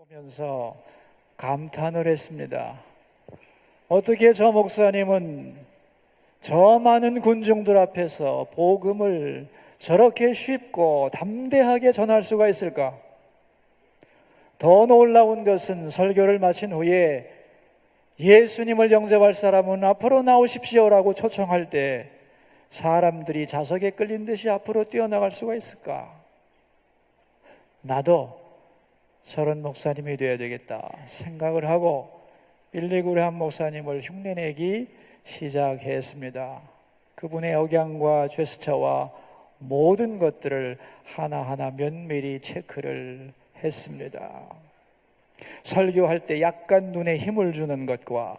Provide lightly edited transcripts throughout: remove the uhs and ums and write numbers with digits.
보면서 감탄을 했습니다. 어떻게 저 목사님은 저 많은 군중들 앞에서 복음을 저렇게 쉽고 담대하게 전할 수가 있을까? 더 놀라운 것은 설교를 마친 후에 예수님을 영접할 사람은 앞으로 나오십시오라고 초청할 때 사람들이 자석에 끌린 듯이 앞으로 뛰어나갈 수가 있을까? 나도 저런 목사님이 되어야 되겠다 생각을 하고 119의 한 목사님을 흉내내기 시작했습니다. 그분의 억양과 제스처와 모든 것들을 하나하나 면밀히 체크를 했습니다. 설교할 때 약간 눈에 힘을 주는 것과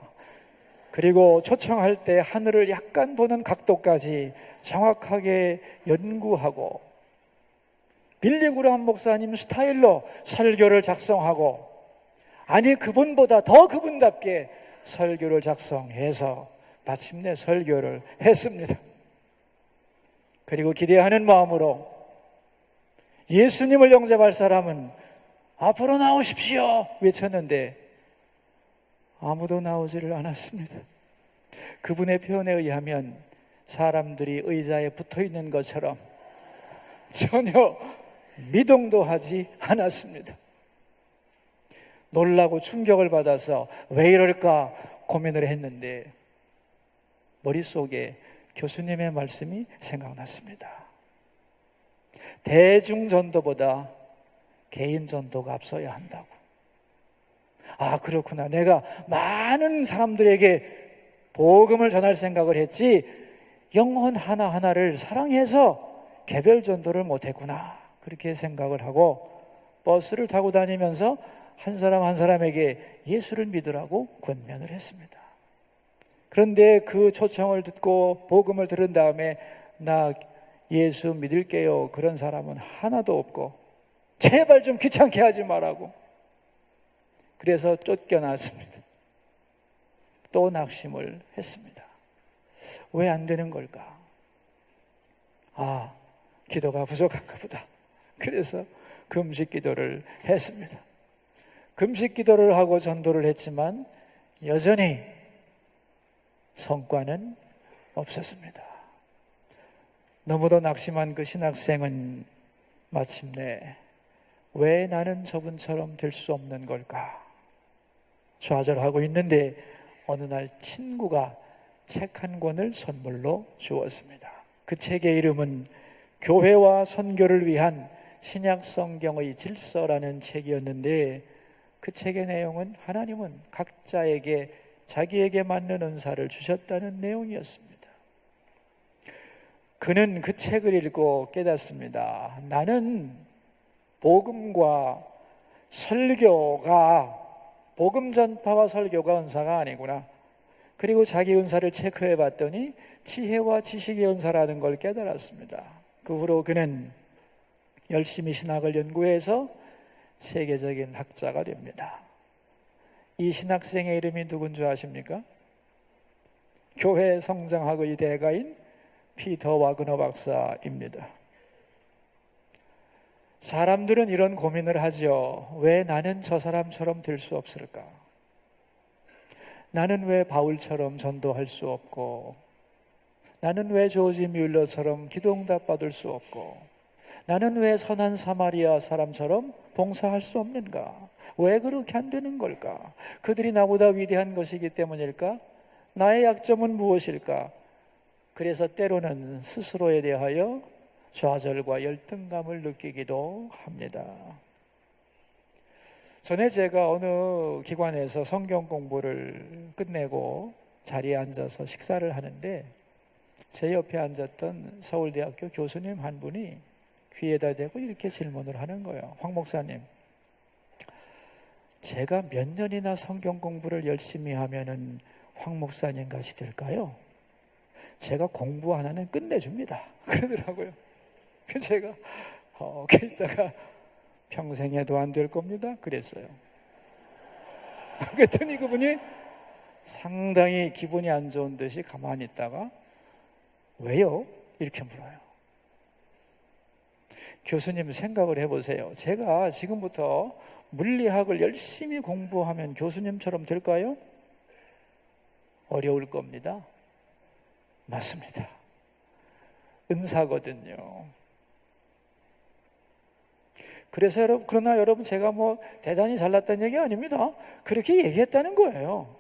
그리고 초청할 때 하늘을 약간 보는 각도까지 정확하게 연구하고 빌리그람 목사님 스타일로 설교를 작성하고 아니 그분보다 더 그분답게 설교를 작성해서 마침내 설교를 했습니다. 그리고 기대하는 마음으로 예수님을 영접할 사람은 앞으로 나오십시오 외쳤는데 아무도 나오지를 않았습니다. 그분의 표현에 의하면 사람들이 의자에 붙어있는 것처럼 전혀 미동도 하지 않았습니다. 놀라고 충격을 받아서 왜 이럴까 고민을 했는데 머릿속에 교수님의 말씀이 생각났습니다. 대중전도보다 개인전도가 앞서야 한다고. 아, 그렇구나. 내가 많은 사람들에게 복음을 전할 생각을 했지 영혼 하나하나를 사랑해서 개별 전도를 못했구나. 그렇게 생각을 하고 버스를 타고 다니면서 한 사람 한 사람에게 예수를 믿으라고 권면을 했습니다. 그런데 그 초청을 듣고 복음을 들은 다음에 나 예수 믿을게요. 그런 사람은 하나도 없고 제발 좀 귀찮게 하지 말라고. 그래서 쫓겨났습니다. 또 낙심을 했습니다. 왜 안 되는 걸까? 아, 기도가 부족한가 보다. 그래서 금식 기도를 했습니다. 금식 기도를 하고 전도를 했지만 여전히 성과는 없었습니다. 너무도 낙심한 그 신학생은 마침내 왜 나는 저분처럼 될 수 없는 걸까? 좌절하고 있는데 어느 날 친구가 책 한 권을 선물로 주었습니다. 그 책의 이름은 교회와 선교를 위한 신약 성경의 질서라는 책이었는데 그 책의 내용은 하나님은 각자에게 자기에게 맞는 은사를 주셨다는 내용이었습니다. 그는 그 책을 읽고 깨닫습니다. 나는 복음과 설교가 복음 전파와 설교가 은사가 아니구나. 그리고 자기 은사를 체크해 봤더니 지혜와 지식의 은사라는 걸 깨달았습니다. 그 후로 그는 열심히 신학을 연구해서 세계적인 학자가 됩니다. 이 신학생의 이름이 누군 줄 아십니까? 교회 성장학의 대가인 피터 와그너 박사입니다. 사람들은 이런 고민을 하죠. 왜 나는 저 사람처럼 될 수 없을까? 나는 왜 바울처럼 전도할 수 없고, 나는 왜 조지 뮬러처럼 기도응답 받을 수 없고, 나는 왜 선한 사마리아 사람처럼 봉사할 수 없는가? 왜 그렇게 안 되는 걸까? 그들이 나보다 위대한 것이기 때문일까? 나의 약점은 무엇일까? 그래서 때로는 스스로에 대하여 좌절과 열등감을 느끼기도 합니다. 전에 제가 어느 기관에서 성경 공부를 끝내고 자리에 앉아서 식사를 하는데 제 옆에 앉았던 서울대학교 교수님 한 분이 귀에다 대고 이렇게 질문을 하는 거예요. 황 목사님, 제가 몇 년이나 성경 공부를 열심히 하면은 황 목사님 같이 될까요? 제가 공부 하나는 끝내줍니다. 그러더라고요. 그래서 제가 있다가 평생 해도 안 될 겁니다. 그랬어요. 그랬더니 그분이 상당히 기분이 안 좋은 듯이 가만히 있다가 왜요? 이렇게 물어요. 교수님 생각을 해보세요. 제가 지금부터 물리학을 열심히 공부하면 교수님처럼 될까요? 어려울 겁니다. 맞습니다. 은사거든요. 그래서 그러나 여러분, 제가 뭐 대단히 잘났다는 얘기 아닙니다. 그렇게 얘기했다는 거예요.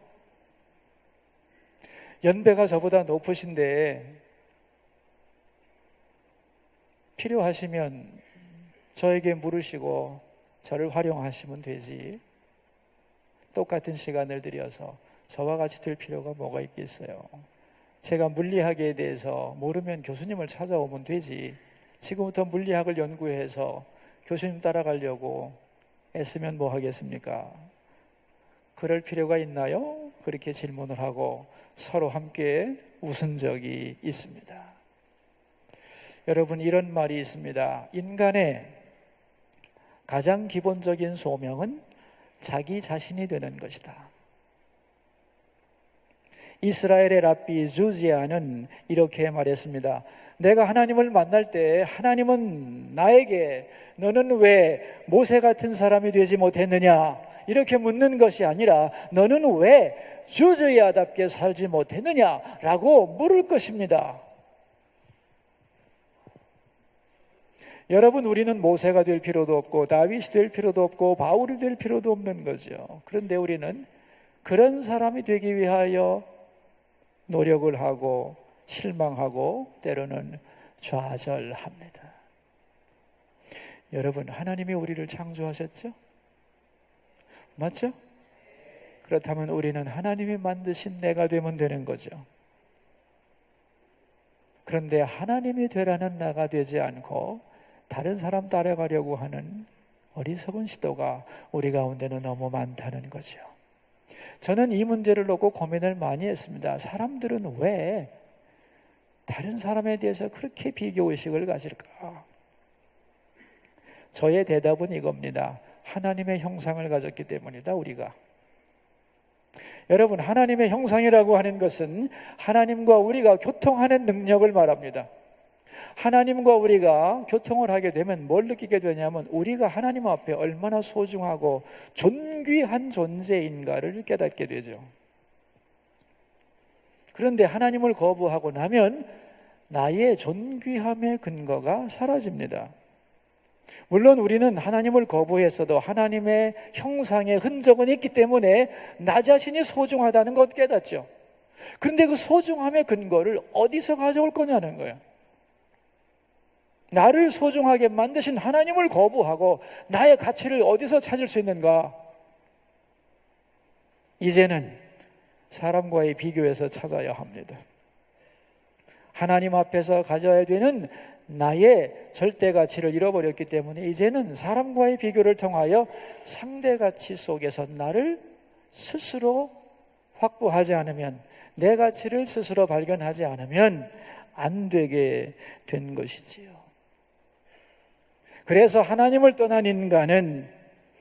연배가 저보다 높으신데 필요하시면 저에게 물으시고 저를 활용하시면 되지, 똑같은 시간을 들여서 저와 같이 될 필요가 뭐가 있겠어요. 제가 물리학에 대해서 모르면 교수님을 찾아오면 되지, 지금부터 물리학을 연구해서 교수님 따라가려고 애쓰면 뭐 하겠습니까? 그럴 필요가 있나요? 그렇게 질문을 하고 서로 함께 웃은 적이 있습니다. 여러분, 이런 말이 있습니다. 인간의 가장 기본적인 소명은 자기 자신이 되는 것이다. 이스라엘의 랍비 주지아는 이렇게 말했습니다. 내가 하나님을 만날 때 하나님은 나에게 너는 왜 모세 같은 사람이 되지 못했느냐 이렇게 묻는 것이 아니라 너는 왜 주지아답게 살지 못했느냐라고 물을 것입니다. 여러분, 우리는 모세가 될 필요도 없고 다윗이 될 필요도 없고 바울이 될 필요도 없는 거죠. 그런데 우리는 그런 사람이 되기 위하여 노력을 하고 실망하고 때로는 좌절합니다. 여러분, 하나님이 우리를 창조하셨죠? 맞죠? 그렇다면 우리는 하나님이 만드신 내가 되면 되는 거죠. 그런데 하나님이 되라는 나가 되지 않고 다른 사람 따라가려고 하는 어리석은 시도가 우리 가운데는 너무 많다는 거죠. 저는 이 문제를 놓고 고민을 많이 했습니다. 사람들은 왜 다른 사람에 대해서 그렇게 비교의식을 가질까? 저의 대답은 이겁니다. 하나님의 형상을 가졌기 때문이다, 우리가. 여러분, 하나님의 형상이라고 하는 것은 하나님과 우리가 교통하는 능력을 말합니다. 하나님과 우리가 교통을 하게 되면 뭘 느끼게 되냐면 우리가 하나님 앞에 얼마나 소중하고 존귀한 존재인가를 깨닫게 되죠. 그런데 하나님을 거부하고 나면 나의 존귀함의 근거가 사라집니다. 물론 우리는 하나님을 거부했어도 하나님의 형상의 흔적은 있기 때문에 나 자신이 소중하다는 것 깨닫죠. 그런데 그 소중함의 근거를 어디서 가져올 거냐는 거예요. 나를 소중하게 만드신 하나님을 거부하고 나의 가치를 어디서 찾을 수 있는가? 이제는 사람과의 비교에서 찾아야 합니다. 하나님 앞에서 가져야 되는 나의 절대 가치를 잃어버렸기 때문에 이제는 사람과의 비교를 통하여 상대 가치 속에서 나를 스스로 확보하지 않으면, 내 가치를 스스로 발견하지 않으면 안 되게 된 것이지요. 그래서 하나님을 떠난 인간은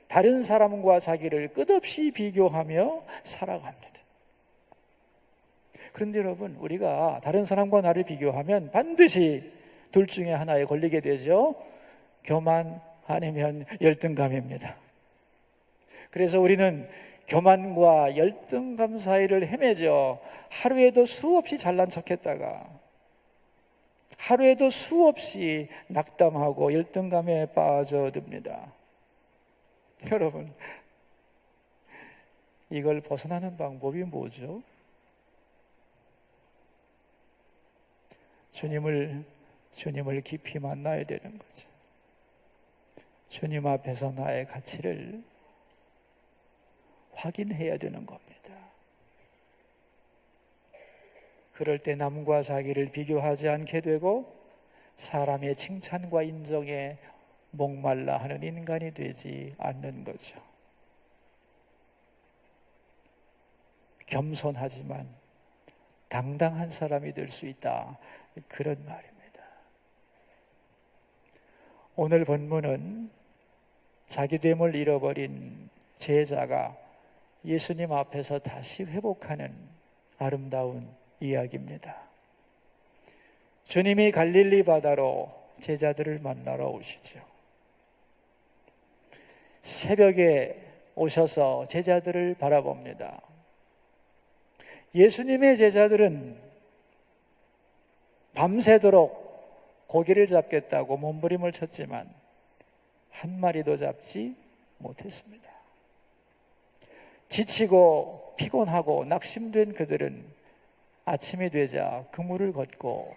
다른 사람과 자기를 끝없이 비교하며 살아갑니다. 그런데 여러분, 우리가 다른 사람과 나를 비교하면 반드시 둘 중에 하나에 걸리게 되죠. 교만 아니면 열등감입니다. 그래서 우리는 교만과 열등감 사이를 헤매죠. 하루에도 수없이 잘난 척했다가 하루에도 수없이 낙담하고 열등감에 빠져듭니다. 여러분, 이걸 벗어나는 방법이 뭐죠? 주님을 깊이 만나야 되는 거죠. 주님 앞에서 나의 가치를 확인해야 되는 겁니다. 그럴 때 남과 자기를 비교하지 않게 되고 사람의 칭찬과 인정에 목말라 하는 인간이 되지 않는 거죠. 겸손하지만 당당한 사람이 될 수 있다, 그런 말입니다. 오늘 본문은 자기됨을 잃어버린 제자가 예수님 앞에서 다시 회복하는 아름다운 이야기입니다. 주님이 갈릴리 바다로 제자들을 만나러 오시죠. 새벽에 오셔서 제자들을 바라봅니다. 예수님의 제자들은 밤새도록 고기를 잡겠다고 몸부림을 쳤지만 한 마리도 잡지 못했습니다. 지치고 피곤하고 낙심된 그들은 아침이 되자 그물을 걷고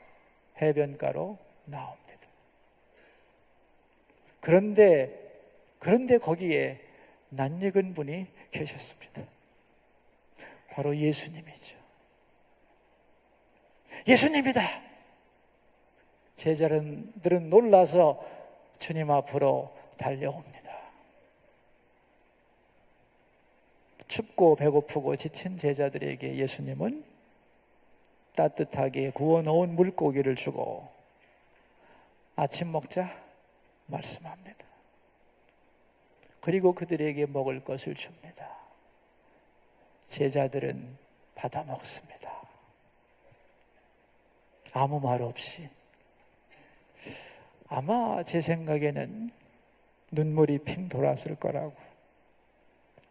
해변가로 나옵니다. 그런데 거기에 낯익은 분이 계셨습니다. 바로 예수님이죠. 예수님이다! 제자들은 놀라서 주님 앞으로 달려옵니다. 춥고 배고프고 지친 제자들에게 예수님은 따뜻하게 구워놓은 물고기를 주고 아침 먹자 말씀합니다. 그리고 그들에게 먹을 것을 줍니다. 제자들은 받아 먹습니다. 아무 말 없이. 아마 제 생각에는 눈물이 핑 돌았을 거라고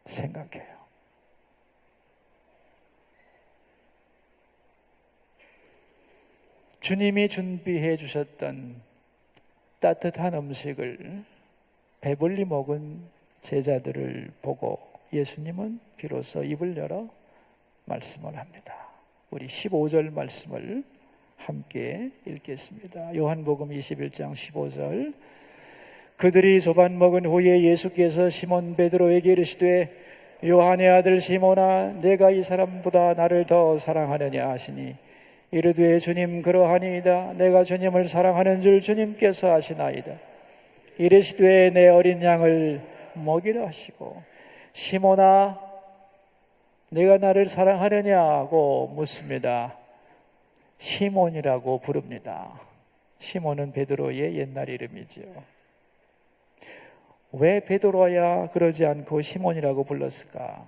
생각해요. 주님이 준비해 주셨던 따뜻한 음식을 배불리 먹은 제자들을 보고 예수님은 비로소 입을 열어 말씀을 합니다. 우리 15절 말씀을 함께 읽겠습니다. 요한복음 21장 15절. 그들이 조반 먹은 후에 예수께서 시몬 베드로에게 이르시되 요한의 아들 시몬아 내가 이 사람보다 나를 더 사랑하느냐 하시니 이르되 주님 그러하니이다. 내가 주님을 사랑하는 줄 주님께서 아시나이다. 이르시되 내 어린 양을 먹이라 하시고 시몬아 내가 나를 사랑하느냐고 묻습니다. 시몬이라고 부릅니다. 시몬은 베드로의 옛날 이름이죠. 왜 베드로야 그러지 않고 시몬이라고 불렀을까?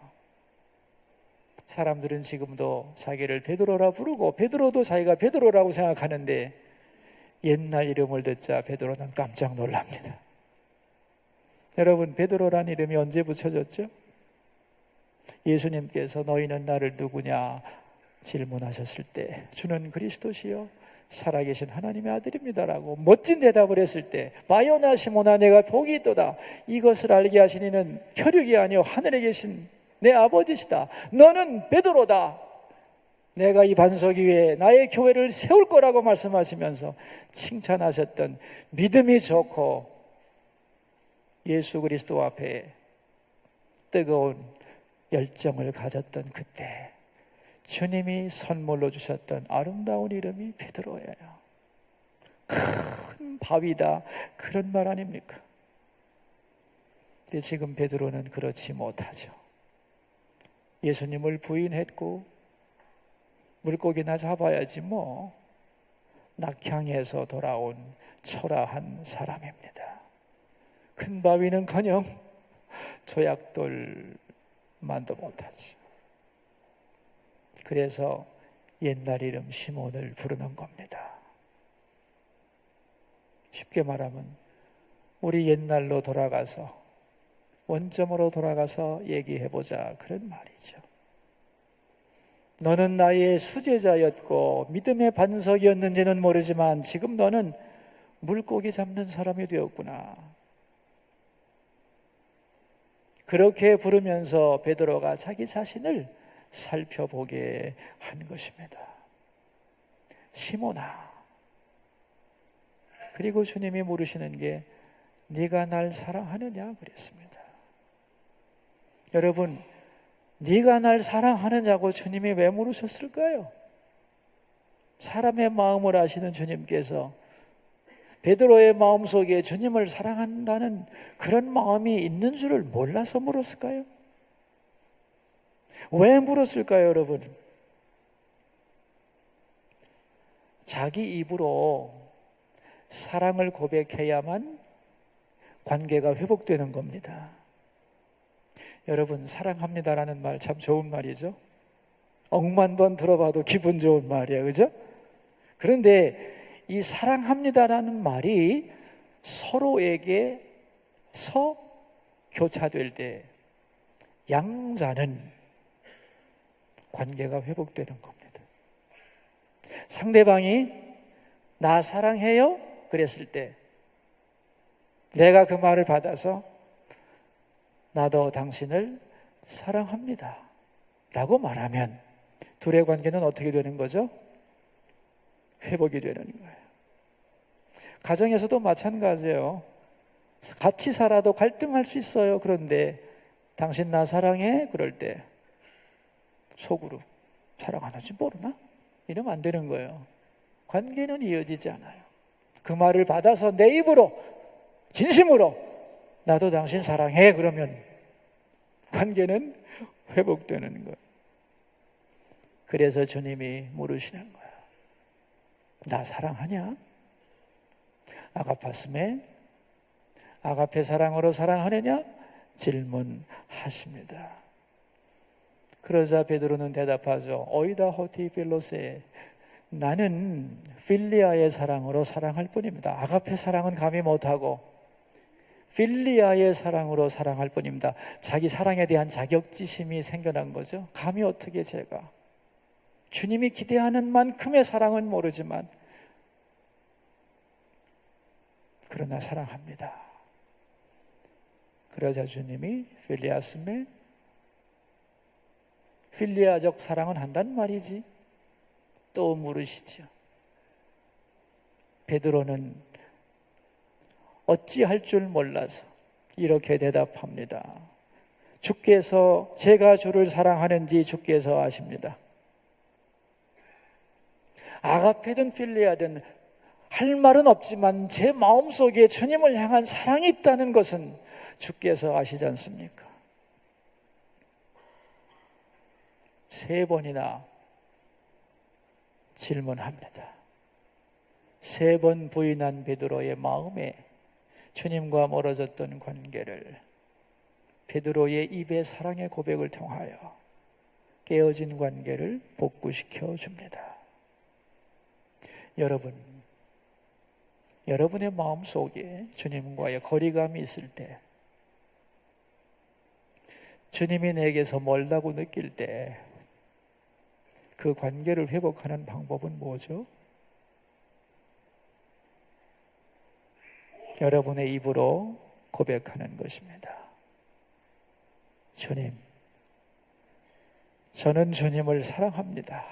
사람들은 지금도 자기를 베드로라 부르고 베드로도 자기가 베드로라고 생각하는데 옛날 이름을 듣자 베드로는 깜짝 놀랍니다. 여러분, 베드로란 이름이 언제 붙여졌죠? 예수님께서 너희는 나를 누구냐 질문하셨을 때 주는 그리스도시요 살아계신 하나님의 아들입니다라고 멋진 대답을 했을 때 바요나 시몬아 내가 복이 있도다. 이것을 알게 하신 이는 혈육이 아니요 하늘에 계신 내 아버지시다. 너는 베드로다. 내가 이 반석 위에 나의 교회를 세울 거라고 말씀하시면서 칭찬하셨던 믿음이 좋고 예수 그리스도 앞에 뜨거운 열정을 가졌던 그때 주님이 선물로 주셨던 아름다운 이름이 베드로예요. 큰 바위다 그런 말 아닙니까? 근데 지금 베드로는 그렇지 못하죠. 예수님을 부인했고 물고기나 잡아야지 뭐 낙향에서 돌아온 초라한 사람입니다. 큰 바위는커녕 조약돌만도 못하지. 그래서 옛날 이름 시몬을 부르는 겁니다. 쉽게 말하면 우리 옛날로 돌아가서 원점으로 돌아가서 얘기해보자 그런 말이죠. 너는 나의 수제자였고 믿음의 반석이었는지는 모르지만 지금 너는 물고기 잡는 사람이 되었구나. 그렇게 부르면서 베드로가 자기 자신을 살펴보게 한 것입니다. 시몬아. 그리고 주님이 물으시는 게 네가 날 사랑하느냐 그랬습니다. 여러분, 네가 날 사랑하느냐고 주님이 왜 물으셨을까요? 사람의 마음을 아시는 주님께서 베드로의 마음속에 주님을 사랑한다는 그런 마음이 있는 줄을 몰라서 물었을까요? 왜 물었을까요, 여러분? 자기 입으로 사랑을 고백해야만 관계가 회복되는 겁니다. 여러분, 사랑합니다라는 말 참 좋은 말이죠. 억만 번 들어봐도 기분 좋은 말이에요. 그죠? 그런데 이 사랑합니다라는 말이 서로에게서 교차될 때 양자는 관계가 회복되는 겁니다. 상대방이 나 사랑해요? 그랬을 때 내가 그 말을 받아서 나도 당신을 사랑합니다 라고 말하면 둘의 관계는 어떻게 되는 거죠? 회복이 되는 거예요. 가정에서도 마찬가지예요. 같이 살아도 갈등할 수 있어요. 그런데 당신 나 사랑해? 그럴 때 속으로 사랑 안 하지 모르나? 이러면 안 되는 거예요. 관계는 이어지지 않아요. 그 말을 받아서 내 입으로 진심으로 나도 당신 사랑해 그러면 관계는 회복되는 거예요. 그래서 주님이 물으시는 거예요. 나 사랑하냐? 아가파스메? 아가페 사랑으로 사랑하느냐? 질문하십니다. 그러자 베드로는 대답하죠. 오이다 호티 필로세. 나는 필리아의 사랑으로 사랑할 뿐입니다. 아가페 사랑은 감히 못하고 필리아의 사랑으로 사랑할 뿐입니다. 자기 사랑에 대한 자격지심이 생겨난 거죠. 감히 어떻게 제가 주님이 기대하는 만큼의 사랑은 모르지만 그러나 사랑합니다. 그러자 주님이 필리아스메 필리아적 사랑은 한단 말이지? 또 물으시죠. 베드로는 어찌할 줄 몰라서 이렇게 대답합니다. 주께서 제가 주를 사랑하는지 주께서 아십니다. 아가페든 필리아든 할 말은 없지만 제 마음속에 주님을 향한 사랑이 있다는 것은 주께서 아시지 않습니까? 3번이나 질문합니다. 3번 부인한 베드로의 마음에 주님과 멀어졌던 관계를 베드로의 입의 사랑의 고백을 통하여 깨어진 관계를 복구시켜 줍니다. 여러분의 마음속에 주님과의 거리감이 있을 때, 주님이 내게서 멀다고 느낄 때 그 관계를 회복하는 방법은 뭐죠? 여러분의 입으로 고백하는 것입니다. 주님, 저는 주님을 사랑합니다.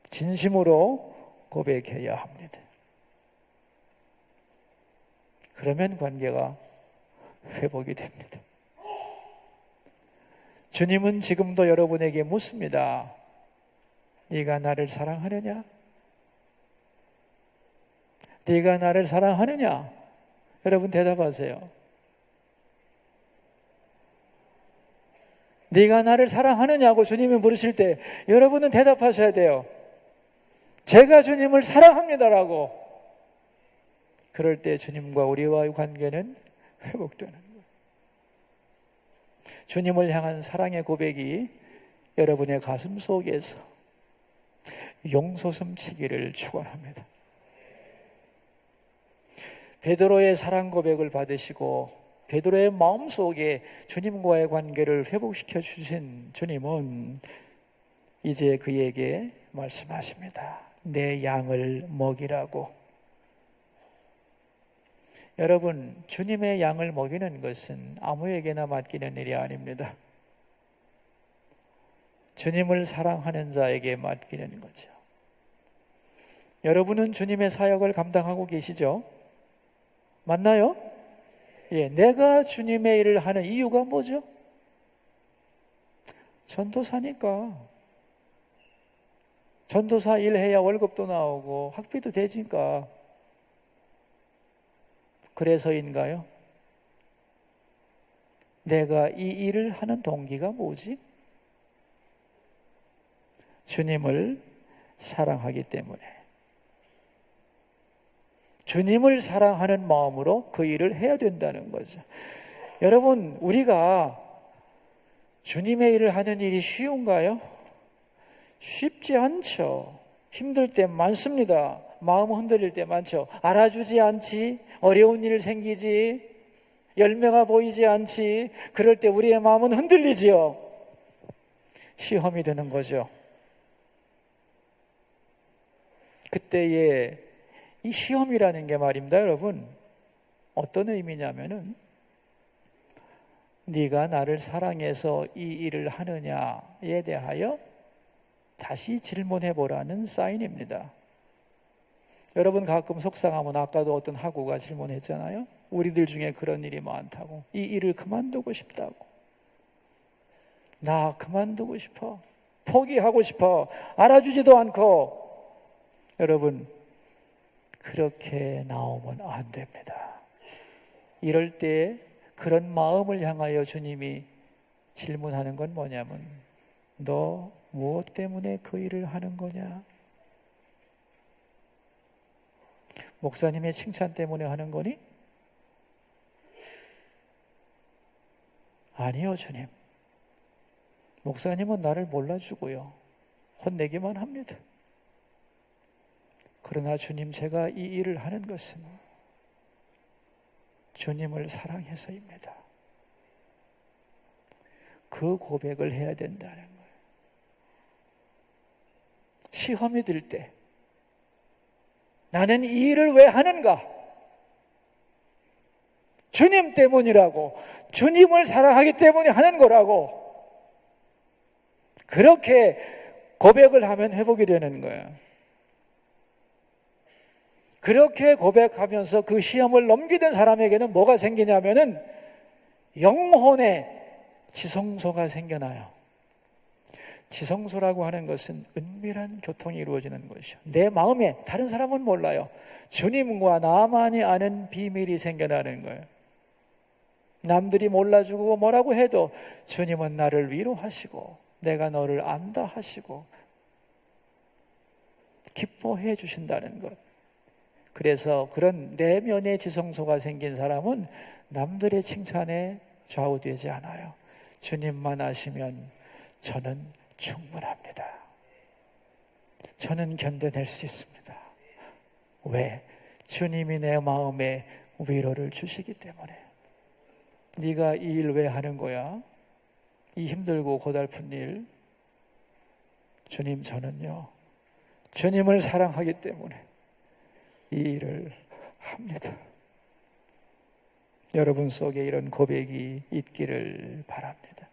진심으로 고백해야 합니다. 그러면 관계가 회복이 됩니다. 주님은 지금도 여러분에게 묻습니다. 네가 나를 사랑하느냐? 네가 나를 사랑하느냐? 여러분 대답하세요. 네가 나를 사랑하느냐고 주님이 물으실 때 여러분은 대답하셔야 돼요. 제가 주님을 사랑합니다라고. 그럴 때 주님과 우리와의 관계는 회복되는 거예요. 주님을 향한 사랑의 고백이 여러분의 가슴 속에서 용솟음치기를 축원합니다. 베드로의 사랑 고백을 받으시고 베드로의 마음속에 주님과의 관계를 회복시켜 주신 주님은 이제 그에게 말씀하십니다. 내 양을 먹이라고. 여러분, 주님의 양을 먹이는 것은 아무에게나 맡기는 일이 아닙니다. 주님을 사랑하는 자에게 맡기는 거죠. 여러분은 주님의 사역을 감당하고 계시죠? 맞나요? 예, 내가 주님의 일을 하는 이유가 뭐죠? 전도사니까. 전도사 일해야 월급도 나오고 학비도 되니까. 그래서인가요? 내가 이 일을 하는 동기가 뭐지? 주님을 사랑하기 때문에. 주님을 사랑하는 마음으로 그 일을 해야 된다는 거죠. 여러분, 우리가 주님의 일을 하는 일이 쉬운가요? 쉽지 않죠. 힘들 때 많습니다. 마음 흔들릴 때 많죠. 알아주지 않지? 어려운 일 생기지? 열매가 보이지 않지. 그럴 때 우리의 마음은 흔들리지요. 시험이 되는 거죠. 그때에 이 시험이라는 게 말입니다, 여러분. 어떤 의미냐면은 네가 나를 사랑해서 이 일을 하느냐에 대하여 다시 질문해 보라는 사인입니다. 여러분 가끔 속상하면 아까도 어떤 학우가 질문했잖아요. 우리들 중에 그런 일이 많다고. 이 일을 그만두고 싶다고. 나 그만두고 싶어. 포기하고 싶어. 알아주지도 않고. 여러분 그렇게 나오면 안 됩니다. 이럴 때 그런 마음을 향하여 주님이 질문하는 건 뭐냐면 너 무엇 때문에 그 일을 하는 거냐? 목사님의 칭찬 때문에 하는 거니? 아니요, 주님. 목사님은 나를 몰라주고요. 혼내기만 합니다. 그러나 주님, 제가 이 일을 하는 것은 주님을 사랑해서입니다. 그 고백을 해야 된다는 거예요. 시험이 들 때 나는 이 일을 왜 하는가? 주님 때문이라고, 주님을 사랑하기 때문에 하는 거라고 그렇게 고백을 하면 회복이 되는 거예요. 그렇게 고백하면서 그 시험을 넘기던 사람에게는 뭐가 생기냐면은 영혼의 지성소가 생겨나요. 지성소라고 하는 것은 은밀한 교통이 이루어지는 것이죠. 내 마음에 다른 사람은 몰라요. 주님과 나만이 아는 비밀이 생겨나는 거예요. 남들이 몰라주고 뭐라고 해도 주님은 나를 위로하시고 내가 너를 안다 하시고 기뻐해 주신다는 것. 그래서 그런 내면의 지성소가 생긴 사람은 남들의 칭찬에 좌우되지 않아요. 주님만 아시면 저는 충분합니다. 저는 견뎌낼 수 있습니다. 왜? 주님이 내 마음에 위로를 주시기 때문에. 네가 이 일 왜 하는 거야? 이 힘들고 고달픈 일. 주님, 저는요 주님을 사랑하기 때문에 이 일을 합니다. 여러분 속에 이런 고백이 있기를 바랍니다.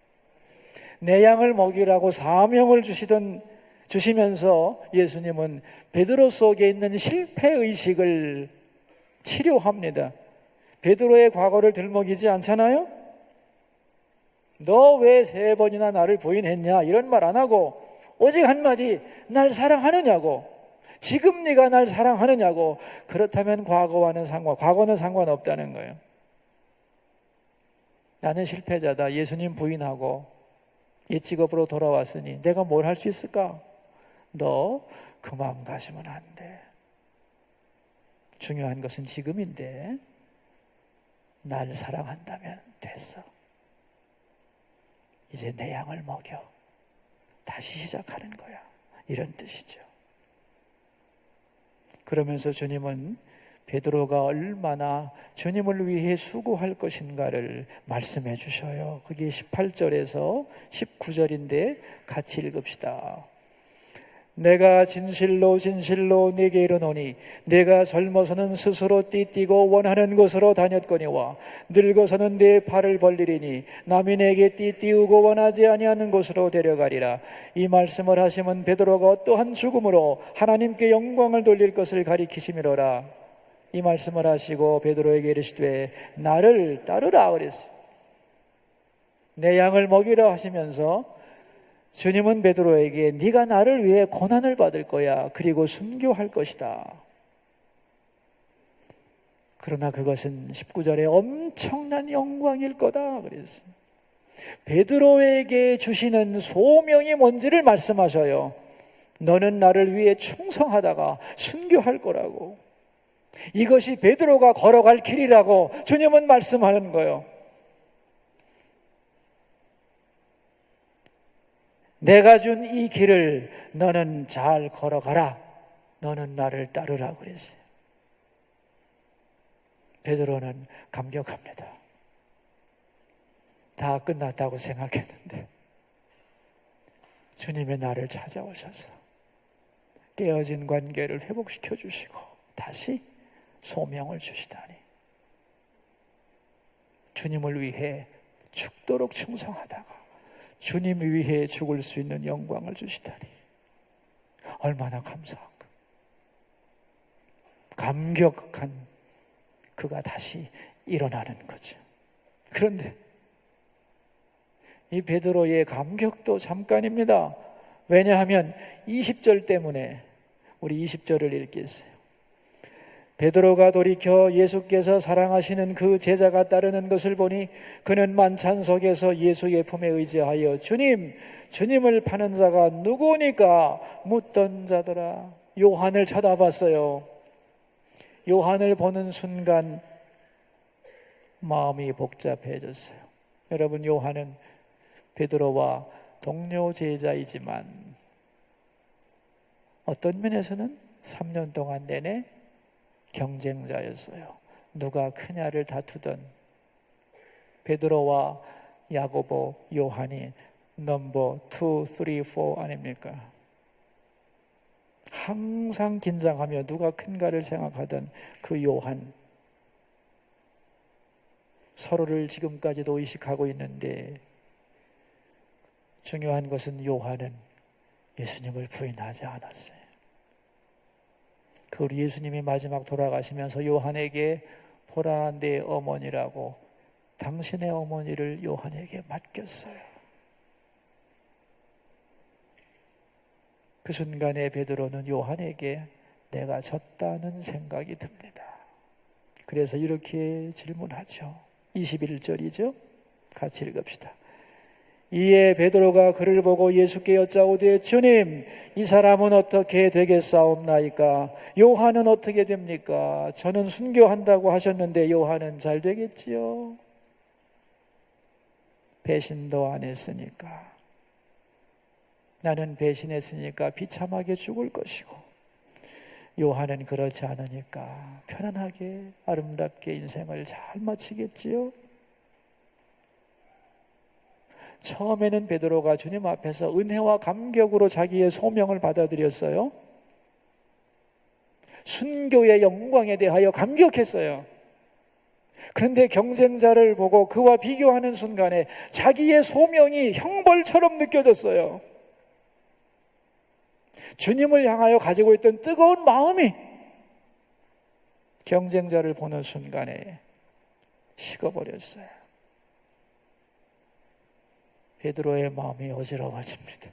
내 양을 먹이라고 사명을 주시면서 예수님은 베드로 속에 있는 실패의식을 치료합니다. 베드로의 과거를 들먹이지 않잖아요? 너 왜 3번이나 나를 부인했냐? 이런 말 안 하고 오직 한마디, 날 사랑하느냐고. 지금 네가 날 사랑하느냐고. 그렇다면 과거는 상관없다는 거예요. 나는 실패자다. 예수님 부인하고 옛 직업으로 돌아왔으니 내가 뭘 할 수 있을까? 너 그 마음 가지면 안 돼. 중요한 것은 지금인데 날 사랑한다면 됐어. 이제 내 양을 먹여. 다시 시작하는 거야. 이런 뜻이죠. 그러면서 주님은 베드로가 얼마나 주님을 위해 수고할 것인가를 말씀해 주셔요. 그게 18절에서 19절인데 같이 읽읍시다. 내가 진실로 진실로 네게 이르노니 내가 젊어서는 스스로 띠띠고 원하는 곳으로 다녔거니와 늙어서는 내 발을 벌리리니 남이 내게 띠띠우고 원하지 아니하는 곳으로 데려가리라. 이 말씀을 하시면 베드로가 어떠한 죽음으로 하나님께 영광을 돌릴 것을 가리키심이로라. 이 말씀을 하시고 베드로에게 이르시되 나를 따르라 그랬어요. 내 양을 먹이라 하시면서 주님은 베드로에게 네가 나를 위해 고난을 받을 거야. 그리고 순교할 것이다. 그러나 그것은 19절에 엄청난 영광일 거다 그랬어요. 베드로에게 주시는 소명이 뭔지를 말씀하셔요. 너는 나를 위해 충성하다가 순교할 거라고. 이것이 베드로가 걸어갈 길이라고 주님은 말씀하는 거예요. 내가 준 이 길을 너는 잘 걸어가라. 너는 나를 따르라 그랬어요. 베드로는 감격합니다. 다 끝났다고 생각했는데 주님의 나를 찾아오셔서 깨어진 관계를 회복시켜 주시고 다시 소명을 주시다니, 주님을 위해 죽도록 충성하다가 주님 위해 죽을 수 있는 영광을 주시다니 얼마나 감사한가. 감격한 그가 다시 일어나는 거죠. 그런데 이 베드로의 감격도 잠깐입니다. 왜냐하면 20절 때문에. 우리 20절을 읽겠어요. 베드로가 돌이켜 예수께서 사랑하시는 그 제자가 따르는 것을 보니 그는 만찬석에서 예수의 품에 의지하여 주님을 파는 자가 누구니까 묻던 자더라. 요한을 쳐다봤어요. 요한을 보는 순간 마음이 복잡해졌어요. 여러분, 요한은 베드로와 동료 제자이지만 어떤 면에서는 3년 동안 내내 경쟁자였어요. 누가 크냐를 다투던 베드로와 야고보, 요한이 넘버 2, 3, 4 아닙니까? 항상 긴장하며 누가 큰가를 생각하던 그 요한, 서로를 지금까지도 의식하고 있는데 중요한 것은 요한은 예수님을 부인하지 않았어요. 그 우리 예수님이 마지막 돌아가시면서 요한에게 보라 내 어머니라고 당신의 어머니를 요한에게 맡겼어요. 그 순간에 베드로는 요한에게 내가 졌다는 생각이 듭니다. 그래서 이렇게 질문하죠. 21절이죠. 같이 읽읍시다. 이에 베드로가 그를 보고 예수께 여짜오되 주님, 이 사람은 어떻게 되겠사옵나이까? 요한은 어떻게 됩니까? 저는 순교한다고 하셨는데 요한은 잘 되겠지요? 배신도 안 했으니까. 나는 배신했으니까 비참하게 죽을 것이고 요한은 그렇지 않으니까 편안하게 아름답게 인생을 잘 마치겠지요? 처음에는 베드로가 주님 앞에서 은혜와 감격으로 자기의 소명을 받아들였어요. 순교의 영광에 대하여 감격했어요. 그런데 경쟁자를 보고 그와 비교하는 순간에 자기의 소명이 형벌처럼 느껴졌어요. 주님을 향하여 가지고 있던 뜨거운 마음이 경쟁자를 보는 순간에 식어버렸어요. 베드로의 마음이 어지러워집니다.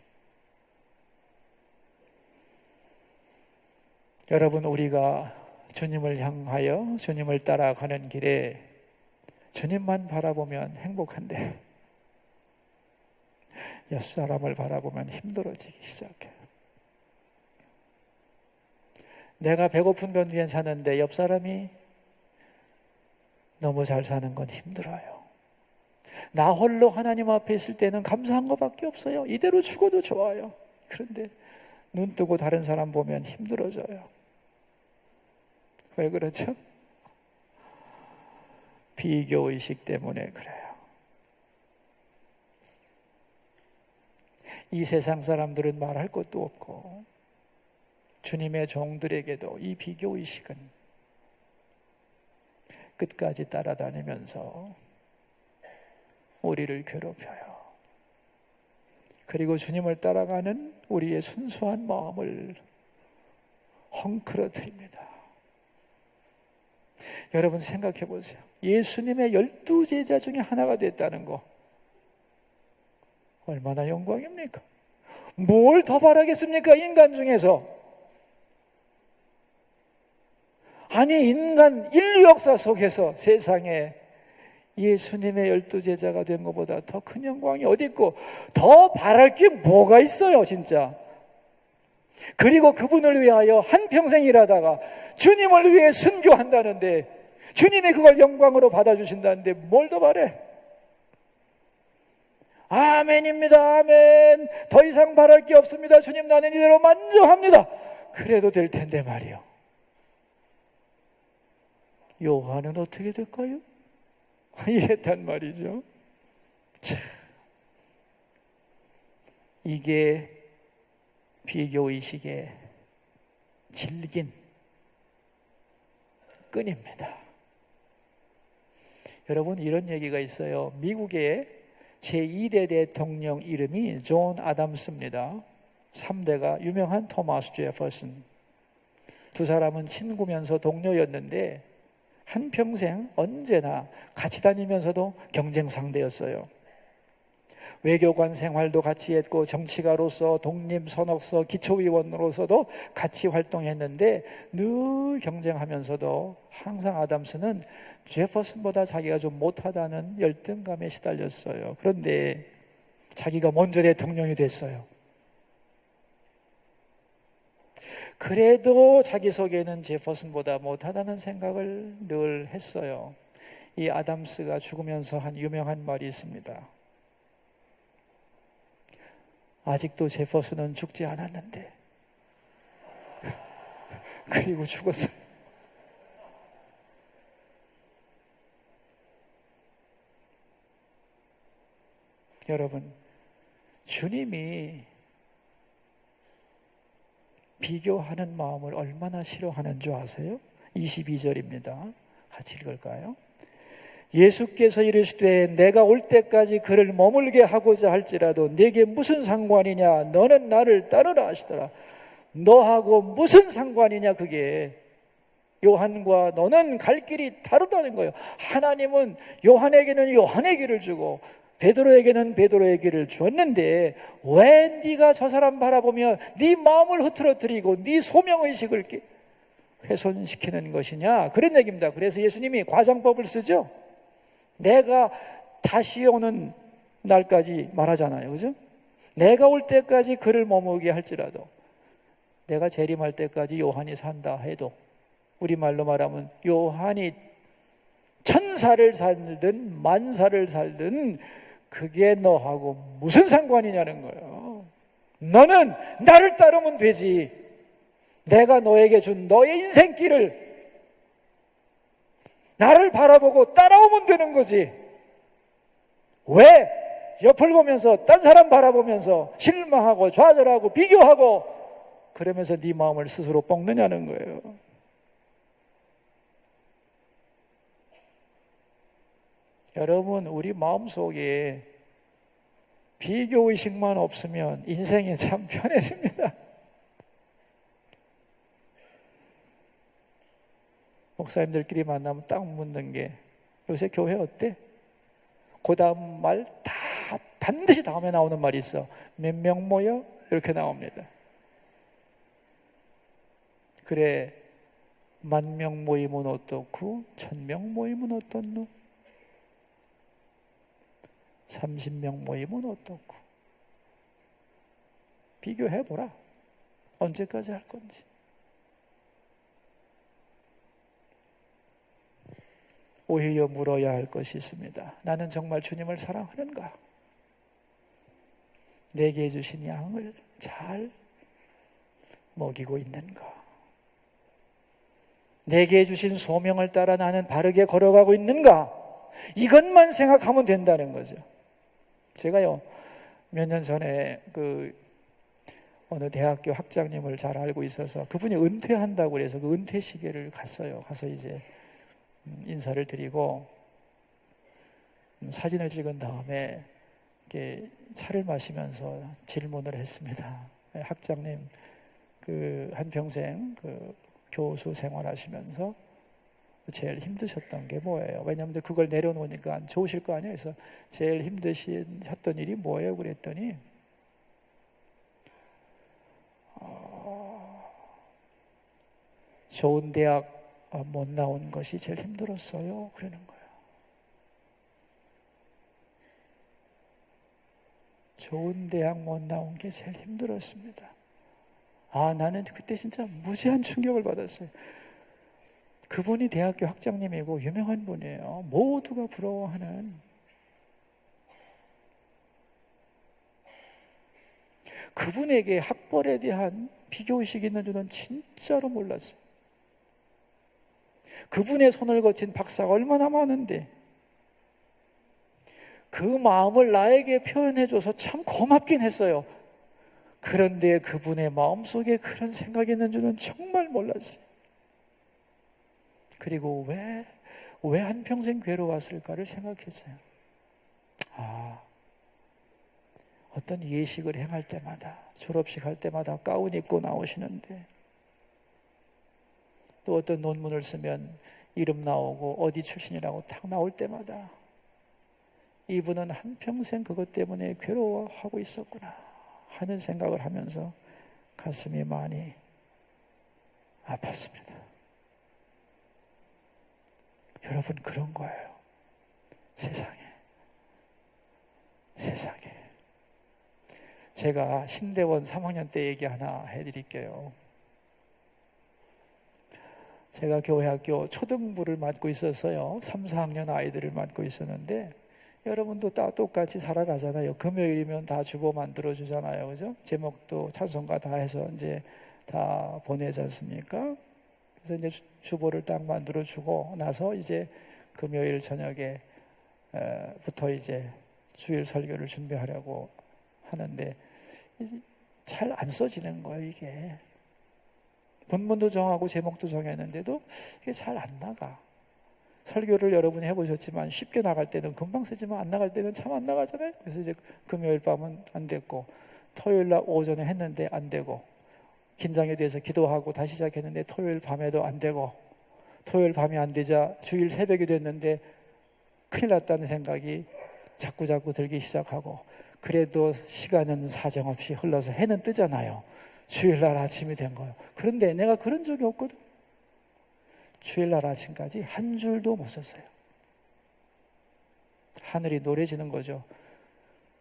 여러분, 우리가 주님을 향하여 주님을 따라가는 길에 주님만 바라보면 행복한데 옆 사람을 바라보면 힘들어지기 시작해요. 내가 배고픈 건 괜찮은데 옆 사람이 너무 잘 사는 건 힘들어요. 나 홀로 하나님 앞에 있을 때는 감사한 것밖에 없어요. 이대로 죽어도 좋아요. 그런데 눈 뜨고 다른 사람 보면 힘들어져요. 왜 그렇죠? 비교의식 때문에 그래요. 이 세상 사람들은 말할 것도 없고 주님의 종들에게도 이 비교의식은 끝까지 따라다니면서 우리를 괴롭혀요. 그리고 주님을 따라가는 우리의 순수한 마음을 헝클어뜨립니다. 여러분 생각해 보세요. 예수님의 12제자 중에 하나가 됐다는 거 얼마나 영광입니까? 뭘 더 바라겠습니까? 인간 중에서. 아니, 인류 역사 속에서 세상에 예수님의 12제자가 된 것보다 더 큰 영광이 어디 있고 더 바랄 게 뭐가 있어요, 진짜. 그리고 그분을 위하여 한평생 일하다가 주님을 위해 순교한다는데 주님이 그걸 영광으로 받아주신다는데 뭘 더 바래? 아멘입니다. 아멘. 더 이상 바랄 게 없습니다. 주님, 나는 이대로 만족합니다. 그래도 될 텐데 말이요. 요한은 어떻게 될까요? 이랬단 말이죠. 참, 이게 비교의식의 질긴 끈입니다. 여러분, 이런 얘기가 있어요. 미국의 제2대 대통령 이름이 존 아담스입니다. 3대가 유명한 토마스 제퍼슨. 두 사람은 친구면서 동료였는데 한평생 언제나 같이 다니면서도 경쟁 상대였어요. 외교관 생활도 같이 했고 정치가로서 독립선언서 기초위원으로서도 같이 활동했는데 늘 경쟁하면서도 항상 아담스는 제퍼슨보다 자기가 좀 못하다는 열등감에 시달렸어요. 그런데 자기가 먼저 대통령이 됐어요. 그래도 자기 속에는 제퍼슨보다 못하다는 생각을 늘 했어요. 이 아담스가 죽으면서 한 유명한 말이 있습니다. 아직도 제퍼슨은 죽지 않았는데 그리고 죽었어요. 여러분, 주님이 비교하는 마음을 얼마나 싫어하는 줄 아세요? 22절입니다. 같이 읽을까요? 예수께서 이르시되 내가 올 때까지 그를 머물게 하고자 할지라도 네게 무슨 상관이냐, 너는 나를 따르라 하시더라. 너하고 무슨 상관이냐, 그게. 요한과 너는 갈 길이 다르다는 거예요. 하나님은 요한에게는 요한의 길을 주고 베드로에게는 베드로의 길을 주었는데 왜 네가 저 사람 바라보며 네 마음을 흐트러뜨리고 네 소명의식을 훼손시키는 것이냐, 그런 얘기입니다. 그래서 예수님이 과장법을 쓰죠. 내가 다시 오는 날까지 말하잖아요. 그죠? 내가 올 때까지 그를 머무게 할지라도, 내가 재림할 때까지 요한이 산다 해도, 우리말로 말하면 요한이 1000살을 살든 10,000살을 살든 그게 너하고 무슨 상관이냐는 거예요. 너는 나를 따르면 되지. 내가 너에게 준 너의 인생길을 나를 바라보고 따라오면 되는 거지. 왜 옆을 보면서 딴 사람 바라보면서 실망하고 좌절하고 비교하고 그러면서 네 마음을 스스로 꺾느냐는 거예요. 여러분, 우리 마음속에 비교의식만 없으면 인생이 참 편해집니다. 목사님들끼리 만나면 딱 묻는 게, 요새 교회 어때? 그 다음 말 다 반드시 다음에 나오는 말이 있어. 몇 명 모여? 이렇게 나옵니다. 그래, 10,000명 모이면 어떻고 1,000명 모이면 어떻노? 30명 모이면 어떻고? 비교해보라. 언제까지 할 건지. 오히려 물어야 할 것이 있습니다. 나는 정말 주님을 사랑하는가? 내게 주신 양을 잘 먹이고 있는가? 내게 주신 소명을 따라 나는 바르게 걸어가고 있는가? 이것만 생각하면 된다는 거죠. 제가요, 몇 년 전에 어느 대학교 학장님을 잘 알고 있어서 그분이 은퇴한다고 그래서 그 은퇴 시계를 갔어요. 가서 이제 인사를 드리고 사진을 찍은 다음에 이렇게 차를 마시면서 질문을 했습니다. 학장님, 한평생 교수 생활하시면서 제일 힘드셨던 게 뭐예요? 왜냐하면 그걸 내려놓으니까 좋으실 거 아니에요. 그래서 제일 힘드셨던 일이 뭐예요? 그랬더니 좋은 대학 못 나온 것이 제일 힘들었어요. 그러는 거예요. 좋은 대학 못 나온 게 제일 힘들었습니다. 나는 그때 진짜 무지한 충격을 받았어요. 그분이 대학교 학장님이고 유명한 분이에요. 모두가 부러워하는. 그분에게 학벌에 대한 비교의식이 있는 줄은 진짜로 몰랐어요. 그분의 손을 거친 박사가 얼마나 많은데, 그 마음을 나에게 표현해줘서 참 고맙긴 했어요. 그런데 그분의 마음속에 그런 생각이 있는 줄은 정말 몰랐어요. 그리고 왜 한평생 괴로웠을까를 생각했어요. 어떤 예식을 행할 때마다, 졸업식 할 때마다 가운 입고 나오시는데, 또 어떤 논문을 쓰면 이름 나오고 어디 출신이라고 딱 나올 때마다 이분은 한평생 그것 때문에 괴로워하고 있었구나 하는 생각을 하면서 가슴이 많이 아팠습니다. 여러분, 그런 거예요. 세상에. 제가 신대원 3학년 때 얘기 하나 해드릴게요. 제가 교회학교 초등부를 맡고 있었어요. 3, 4학년 아이들을 맡고 있었는데, 여러분도 다 똑같이 살아가잖아요. 금요일이면 다 주보 만들어 주잖아요. 그죠? 제목도 찬송가 다 해서 이제 다 보내지 않습니까? 그래서 이제 주보를 딱 만들어 주고 나서 이제 금요일 저녁에 부터 이제 주일 설교를 준비하려고 하는데 잘 안 써지는 거예요, 이게. 본문도 정하고 제목도 정했는데도 이게 잘 안 나가. 설교를 여러분이 해보셨지만 쉽게 나갈 때는 금방 쓰지만 안 나갈 때는 참 안 나가잖아요. 그래서 이제 금요일 밤은 안 됐고, 토요일 날 오전에 했는데 안 되고, 긴장에 대해서 기도하고 다시 시작했는데 토요일 밤에도 안 되고, 토요일 밤이 안 되자 주일 새벽이 됐는데 큰일 났다는 생각이 자꾸 들기 시작하고, 그래도 시간은 사정없이 흘러서 해는 뜨잖아요. 주일날 아침이 된 거예요. 그런데 내가 그런 적이 없거든. 주일날 아침까지 한 줄도 못 썼어요. 하늘이 노래지는 거죠.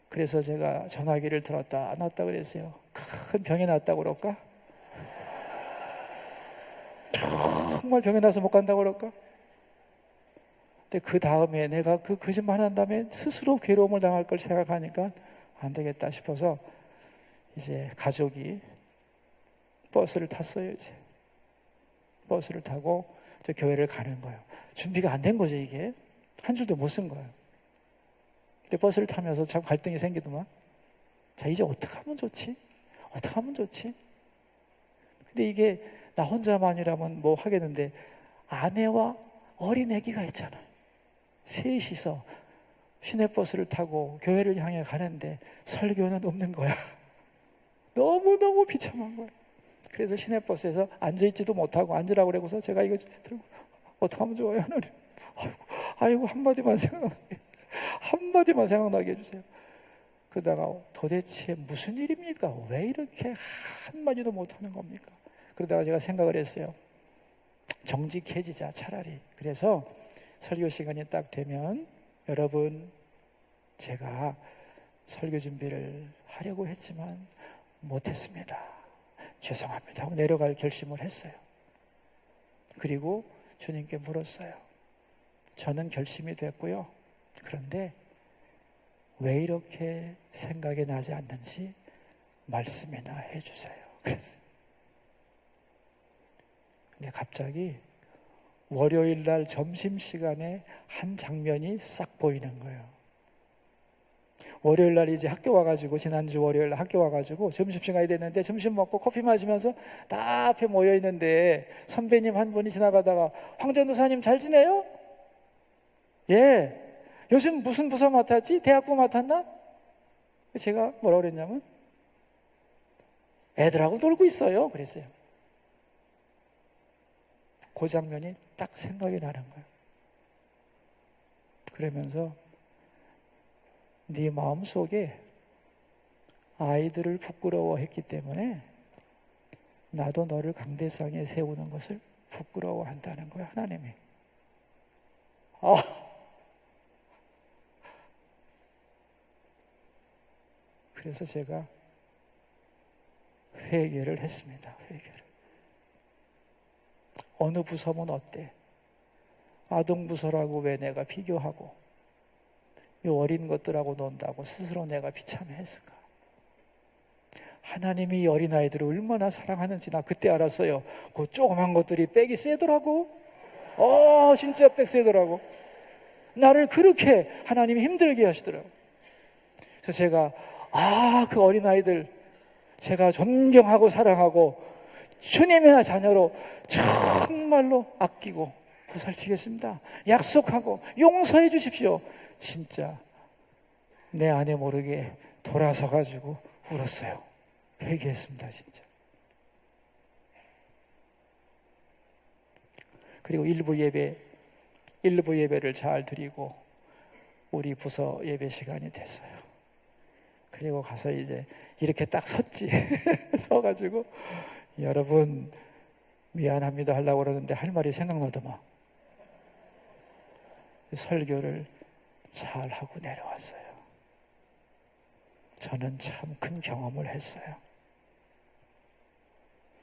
그래서 제가 전화기를 들었다 안 왔다 그랬어요. 큰 병이 났다고 그럴까? 정말 병이 나서 못 간다고 그럴까? 근데 그 다음에 내가 그 거짓말 한 다음에 스스로 괴로움을 당할 걸 생각하니까 안 되겠다 싶어서 이제 가족이 버스를 탔어요. 이제 버스를 타고 저 교회를 가는 거예요. 준비가 안 된 거죠, 이게. 한 줄도 못 쓴 거예요. 근데 버스를 타면서 참 갈등이 생기더만. 자, 이제 어떻게 하면 좋지? 근데 이게 나 혼자만이라면 뭐 하겠는데 아내와 어린 아기가 있잖아요. 셋이서 시내버스를 타고 교회를 향해 가는데 설교는 없는 거야. 너무너무 비참한 거야. 그래서 시내버스에서 앉아있지도 못하고 앉으라고 그러고서 제가 이거 들고 어떻게 하면 좋아요? 하나님. 아이고 한마디만 생각나게 해주세요. 그러다가 도대체 무슨 일입니까? 왜 이렇게 한마디도 못하는 겁니까? 그러다가 제가 생각을 했어요. 정직해지자 차라리. 그래서 설교 시간이 딱 되면 여러분, 제가 설교 준비를 하려고 했지만 못했습니다. 죄송합니다 하고 내려갈 결심을 했어요. 그리고 주님께 물었어요. 저는 결심이 됐고요. 그런데 왜 이렇게 생각이 나지 않는지 말씀이나 해주세요. 그랬어요. 근데 갑자기 월요일 날 점심시간에 한 장면이 싹 보이는 거예요. 월요일 날 이제 학교 와가지고, 지난주 월요일 날 학교 와가지고 점심시간이 됐는데 점심 먹고 커피 마시면서 다 앞에 모여있는데 선배님 한 분이 지나가다가 황전도사님 잘 지내요? 예. 요즘 무슨 부서 맡았지? 대학부 맡았나? 제가 뭐라고 그랬냐면 애들하고 놀고 있어요. 그랬어요. 그 장면이 딱 생각이 나는 거예요. 그러면서 네 마음속에 아이들을 부끄러워했기 때문에 나도 너를 강대상에 세우는 것을 부끄러워한다는 거예요, 하나님이. 그래서 제가 회개를 했습니다. 회개를. 어느 부서면 어때? 아동부서라고 왜 내가 비교하고 이 어린 것들하고 논다고 스스로 내가 비참했을까? 하나님이 이 어린아이들을 얼마나 사랑하는지 나 그때 알았어요. 그 조그만 것들이 빽이 세더라고. 진짜 빽 세더라고. 나를 그렇게 하나님이 힘들게 하시더라고요. 그래서 제가 그 어린아이들 제가 존경하고 사랑하고 주님의 자녀로 정말로 아끼고 보살피겠습니다. 약속하고 용서해 주십시오. 진짜 내 안에 모르게 돌아서 가지고 울었어요. 회개했습니다. 진짜. 그리고 일부 예배를 잘 드리고 우리 부서 예배 시간이 됐어요. 그리고 가서 이제 이렇게 딱 섰지. 서가지고 여러분 미안합니다 하려고 그러는데 할 말이 생각나더만. 설교를 잘 하고 내려왔어요. 저는 참 큰 경험을 했어요.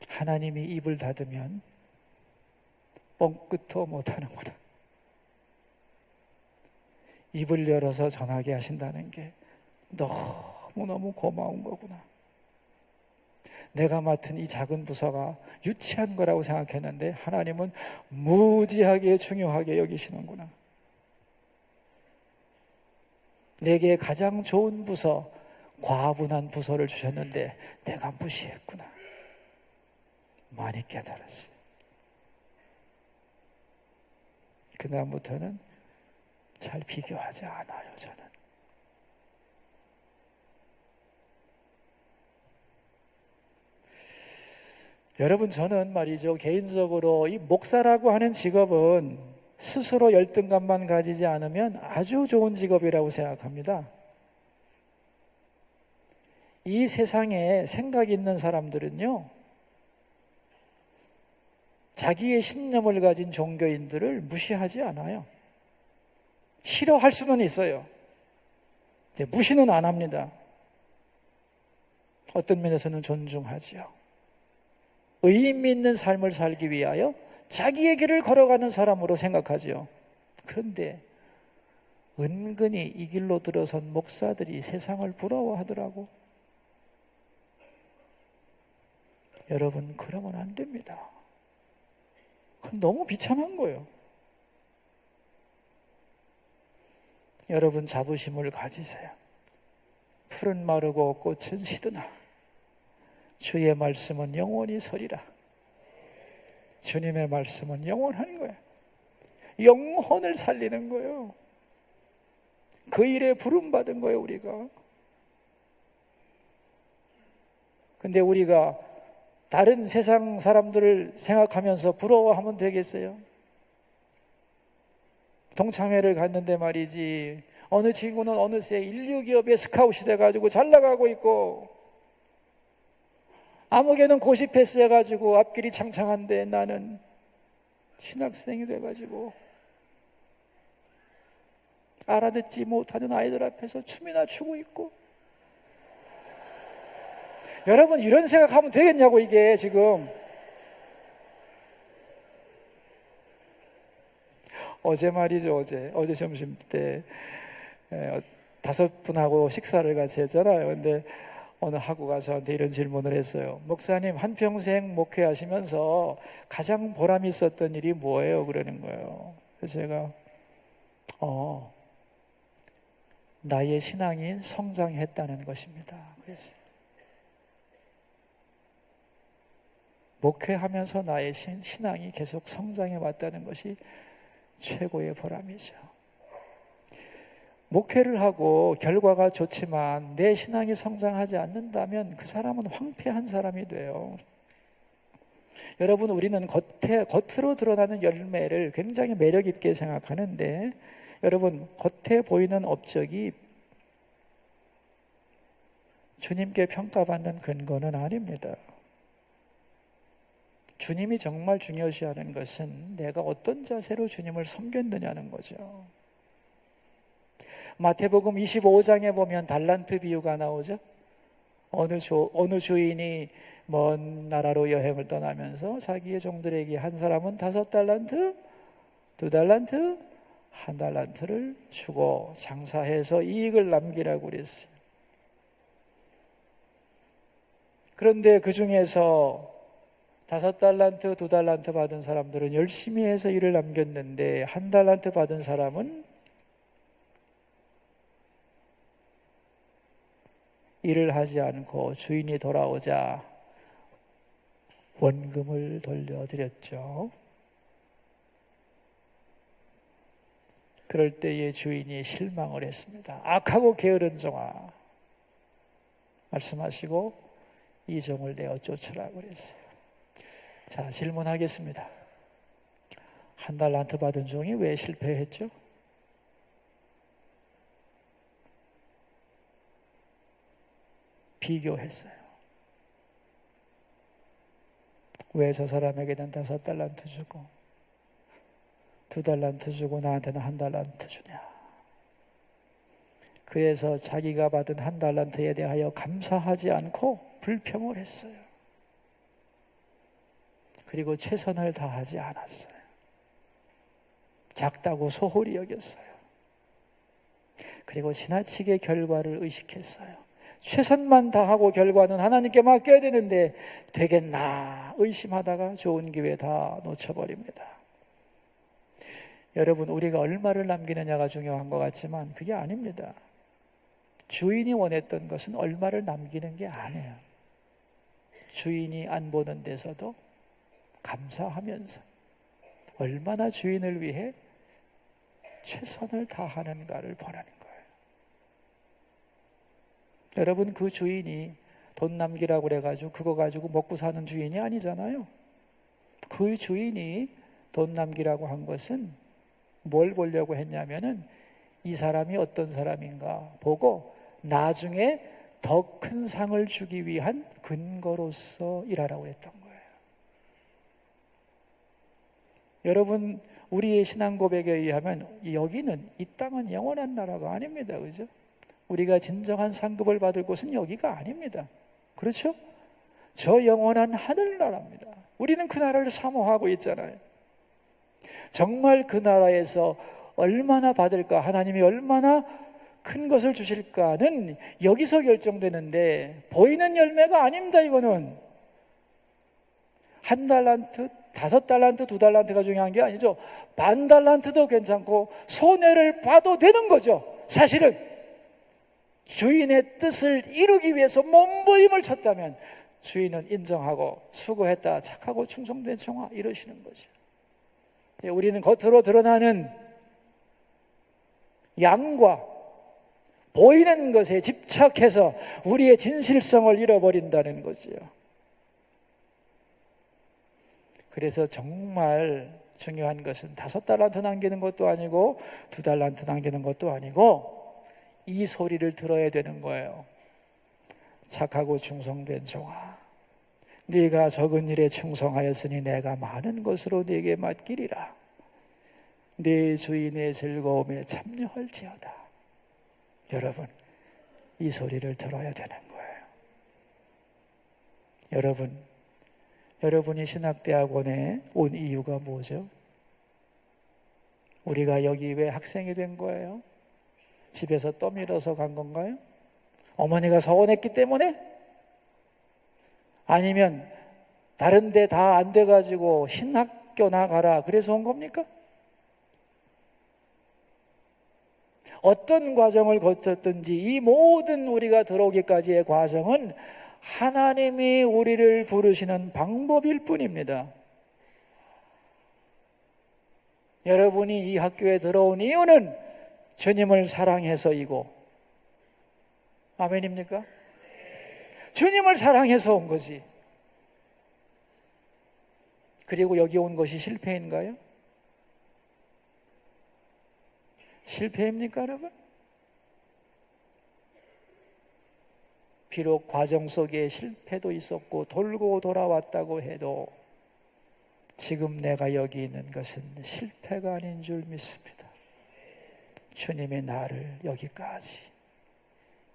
하나님이 입을 닫으면 뻥끗도 못하는구나. 입을 열어서 전하게 하신다는 게 너무너무 고마운 거구나. 내가 맡은 이 작은 부서가 유치한 거라고 생각했는데 하나님은 무지하게 중요하게 여기시는구나. 내게 가장 좋은 부서, 과분한 부서를 주셨는데 내가 무시했구나. 많이 깨달았어요. 그다음부터는 잘 비교하지 않아요, 저는. 여러분, 저는 말이죠, 개인적으로 이 목사라고 하는 직업은 스스로 열등감만 가지지 않으면 아주 좋은 직업이라고 생각합니다. 이 세상에 생각 있는 사람들은요, 자기의 신념을 가진 종교인들을 무시하지 않아요. 싫어할 수는 있어요. 무시는 안 합니다. 어떤 면에서는 존중하지요. 의미 있는 삶을 살기 위하여 자기의 길을 걸어가는 사람으로 생각하지요. 그런데 은근히 이 길로 들어선 목사들이 세상을 부러워하더라고. 여러분, 그러면 안 됩니다. 그건 너무 비참한 거예요. 여러분, 자부심을 가지세요. 풀은 마르고 꽃은 시드나 주의 말씀은 영원히 서리라. 주님의 말씀은 영원한 거예요. 영혼을 살리는 거예요. 그 일에 부름받은 거예요, 우리가. 근데 우리가 다른 세상 사람들을 생각하면서 부러워하면 되겠어요? 동창회를 갔는데 말이지, 어느 친구는 어느새 인류기업의 스카웃이 돼가지고 잘 나가고 있고, 아무개는 고시 패스해가지고 앞길이 창창한데 나는 신학생이 돼가지고 알아듣지 못하는 아이들 앞에서 춤이나 추고 있고. 여러분, 이런 생각하면 되겠냐고, 이게 지금. 어제 말이죠, 어제 점심 때 5분하고 식사를 같이 했잖아요. 근데 어느 학우가 저한테 이런 질문을 했어요. 목사님, 한평생 목회하시면서 가장 보람 있었던 일이 뭐예요? 그러는 거예요. 그래서 제가 나의 신앙이 성장했다는 것입니다. 그랬어요. 목회하면서 나의 신앙이 계속 성장해 왔다는 것이 최고의 보람이죠. 목회를 하고 결과가 좋지만 내 신앙이 성장하지 않는다면 그 사람은 황폐한 사람이 돼요. 여러분, 우리는 겉으로 드러나는 열매를 굉장히 매력 있게 생각하는데, 여러분, 겉에 보이는 업적이 주님께 평가받는 근거는 아닙니다. 주님이 정말 중요시하는 것은 내가 어떤 자세로 주님을 섬겼느냐는 거죠. 마태복음 25장에 보면 달란트 비유가 나오죠. 어느 주인이 먼 나라로 여행을 떠나면서 자기의 종들에게 한 사람은 5달란트, 2달란트, 1달란트를 주고 장사해서 이익을 남기라고 그랬어요. 그런데 그 중에서 5달란트, 2달란트 받은 사람들은 열심히 해서 일을 남겼는데 1달란트 받은 사람은 일을 하지 않고 주인이 돌아오자 원금을 돌려드렸죠. 그럴 때의 주인이 실망을 했습니다. 악하고 게으른 종아, 말씀하시고 이 종을 내어 쫓으라고 그랬어요. 자, 질문하겠습니다. 한 달란트 받은 종이 왜 실패했죠? 비교했어요. 왜 저 사람에게는 5달란트 주고 2달란트 주고 나한테는 1달란트 주냐? 그래서 자기가 받은 1달란트에 대하여 감사하지 않고 불평을 했어요. 그리고 최선을 다하지 않았어요. 작다고 소홀히 여겼어요. 그리고 지나치게 결과를 의식했어요. 최선만 다하고 결과는 하나님께 맡겨야 되는데 되겠나 의심하다가 좋은 기회 다 놓쳐버립니다. 여러분, 우리가 얼마를 남기느냐가 중요한 것 같지만 그게 아닙니다. 주인이 원했던 것은 얼마를 남기는 게 아니에요. 주인이 안 보는 데서도 감사하면서 얼마나 주인을 위해 최선을 다하는가를 보라는 거예요. 여러분, 그 주인이 돈 남기라고 그래가지고 그거 가지고 먹고 사는 주인이 아니잖아요. 그 주인이 돈 남기라고 한 것은 뭘 보려고 했냐면은 이 사람이 어떤 사람인가 보고 나중에 더 큰 상을 주기 위한 근거로서 일하라고 했던 거예요. 여러분, 우리의 신앙 고백에 의하면 여기는, 이 땅은 영원한 나라가 아닙니다. 그죠? 우리가 진정한 상급을 받을 곳은 여기가 아닙니다. 그렇죠? 저 영원한 하늘나라입니다. 우리는 그 나라를 사모하고 있잖아요. 정말 그 나라에서 얼마나 받을까, 하나님이 얼마나 큰 것을 주실까는 여기서 결정되는데 보이는 열매가 아닙니다. 이거는 1달란트, 5달란트, 2달란트가 중요한 게 아니죠. 1달란트도 괜찮고 손해를 봐도 되는 거죠. 사실은 주인의 뜻을 이루기 위해서 몸부림을 쳤다면 주인은 인정하고 수고했다, 착하고 충성된 종아, 이러시는 거죠. 우리는 겉으로 드러나는 양과 보이는 것에 집착해서 우리의 진실성을 잃어버린다는 거죠. 그래서 정말 중요한 것은 5달란트 남기는 것도 아니고 2달란트 남기는 것도 아니고 이 소리를 들어야 되는 거예요. 착하고 충성된 종아, 네가 적은 일에 충성하였으니 내가 많은 것으로 네게 맡기리라. 네 주인의 즐거움에 참여할지어다. 여러분, 이 소리를 들어야 되는 거예요. 여러분이 신학대학원에 온 이유가 뭐죠? 우리가 여기 왜 학생이 된 거예요? 집에서 떠밀어서 간 건가요? 어머니가 서원했기 때문에? 아니면 다른 데 다 안 돼가지고 신학교 나가라 그래서 온 겁니까? 어떤 과정을 거쳤든지 이 모든 우리가 들어오기까지의 과정은 하나님이 우리를 부르시는 방법일 뿐입니다. 여러분이 이 학교에 들어온 이유는 주님을 사랑해서이고, 아멘입니까? 주님을 사랑해서 온 거지. 그리고 여기 온 것이 실패인가요? 실패입니까, 여러분? 비록 과정 속에 실패도 있었고 돌고 돌아왔다고 해도 지금 내가 여기 있는 것은 실패가 아닌 줄 믿습니다. 주님이 나를 여기까지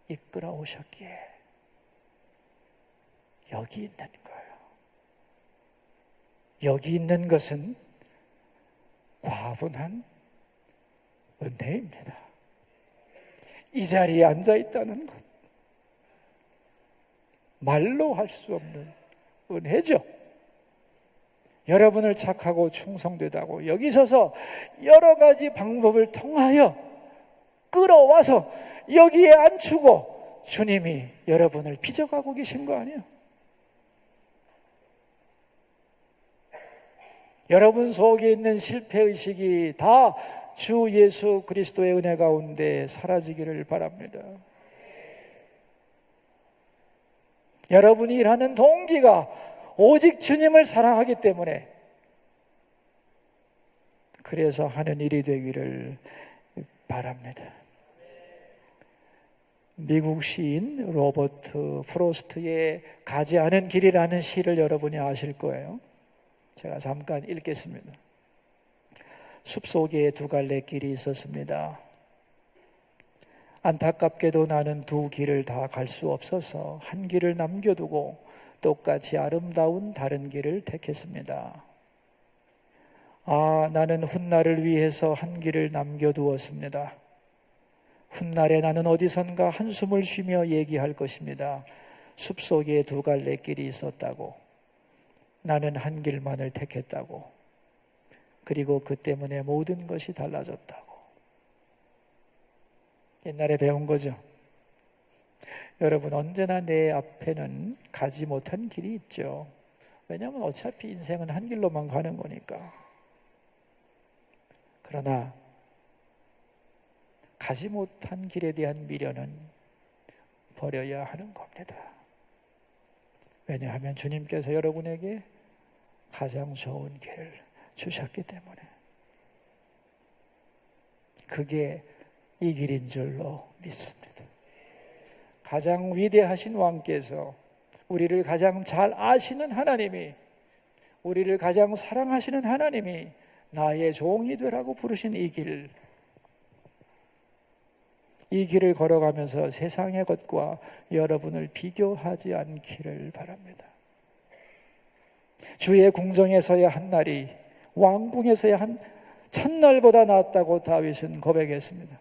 이끌어 오셨기에 여기 있는 거예요. 여기 있는 것은 과분한 은혜입니다. 이 자리에 앉아 있다는 것, 말로 할 수 없는 은혜죠. 여러분을 착하고 충성되다고 여기 서서 여러 가지 방법을 통하여 끌어와서 여기에 앉추고 주님이 여러분을 빚어가고 계신 거 아니에요? 여러분 속에 있는 실패의식이 다 주 예수 그리스도의 은혜 가운데 사라지기를 바랍니다. 여러분이 일하는 동기가 오직 주님을 사랑하기 때문에 그래서 하는 일이 되기를 바랍니다. 미국 시인 로버트 프로스트의 가지 않은 길이라는 시를 여러분이 아실 거예요. 제가 잠깐 읽겠습니다. 숲속에 두 갈래 길이 있었습니다. 안타깝게도 나는 두 길을 다 갈 수 없어서 한 길을 남겨두고 똑같이 아름다운 다른 길을 택했습니다. 나는 훗날을 위해서 한 길을 남겨두었습니다. 훗날에 나는 어디선가 한숨을 쉬며 얘기할 것입니다. 숲속에 두 갈래 길이 있었다고. 나는 한 길만을 택했다고. 그리고 그 때문에 모든 것이 달라졌다고. 옛날에 배운 거죠. 여러분, 언제나 내 앞에는 가지 못한 길이 있죠. 왜냐하면 어차피 인생은 한 길로만 가는 거니까. 그러나 가지 못한 길에 대한 미련은 버려야 하는 겁니다. 왜냐하면 주님께서 여러분에게 가장 좋은 길을 주셨기 때문에. 그게 이 길인 줄로 믿습니다. 가장 위대하신 왕께서 우리를 가장 잘 아시는 하나님이, 우리를 가장 사랑하시는 하나님이 나의 종이 되라고 부르신 이 길을 걸어가면서 세상의 것과 여러분을 비교하지 않기를 바랍니다. 주의 궁정에서의 한 날이 왕궁에서의 한 첫날보다 낫다고 다윗은 고백했습니다.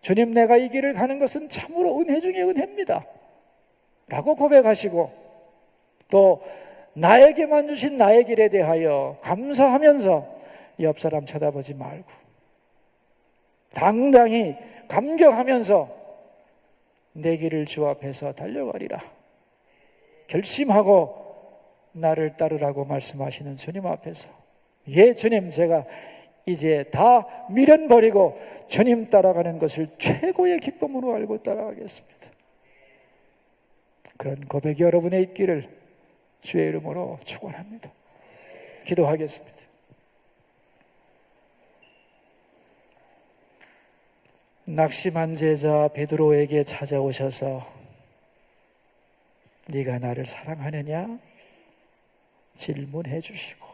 주님, 내가 이 길을 가는 것은 참으로 은혜 중에 은혜입니다 라고 고백하시고, 또 나에게만 주신 나의 길에 대하여 감사하면서 옆 사람 쳐다보지 말고 당당히 감격하면서 내 길을 주 앞에서 달려가리라 결심하고 나를 따르라고 말씀하시는 주님 앞에서, 예 주님, 제가 이제 다 미련 버리고 주님 따라가는 것을 최고의 기쁨으로 알고 따라가겠습니다. 그런 고백이 여러분의 있기를 주의 이름으로 축원합니다. 기도하겠습니다. 낙심한 제자 베드로에게 찾아오셔서 네가 나를 사랑하느냐 질문해 주시고,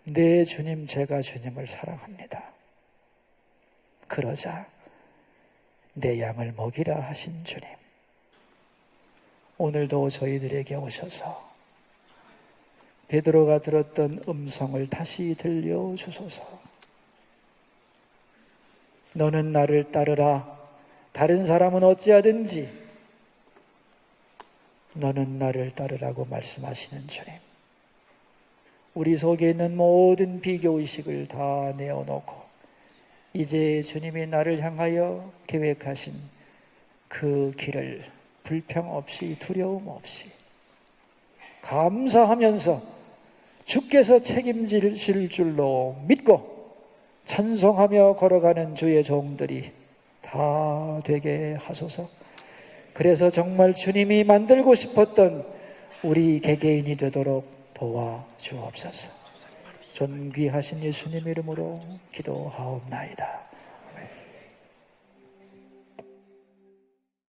네 주님, 제가 주님을 사랑합니다. 그러자 내 양을 먹이라 하신 주님, 오늘도 저희들에게 오셔서 베드로가 들었던 음성을 다시 들려주소서. 너는 나를 따르라. 다른 사람은 어찌하든지 너는 나를 따르라고 말씀하시는 주님, 우리 속에 있는 모든 비교의식을 다 내어놓고 이제 주님이 나를 향하여 계획하신 그 길을 불평 없이 두려움 없이 감사하면서 주께서 책임지실 줄로 믿고 찬송하며 걸어가는 주의 종들이 다 되게 하소서. 그래서 정말 주님이 만들고 싶었던 우리 개개인이 되도록 도와주옵소서. 존귀하신 예수님 이름으로 기도하옵나이다.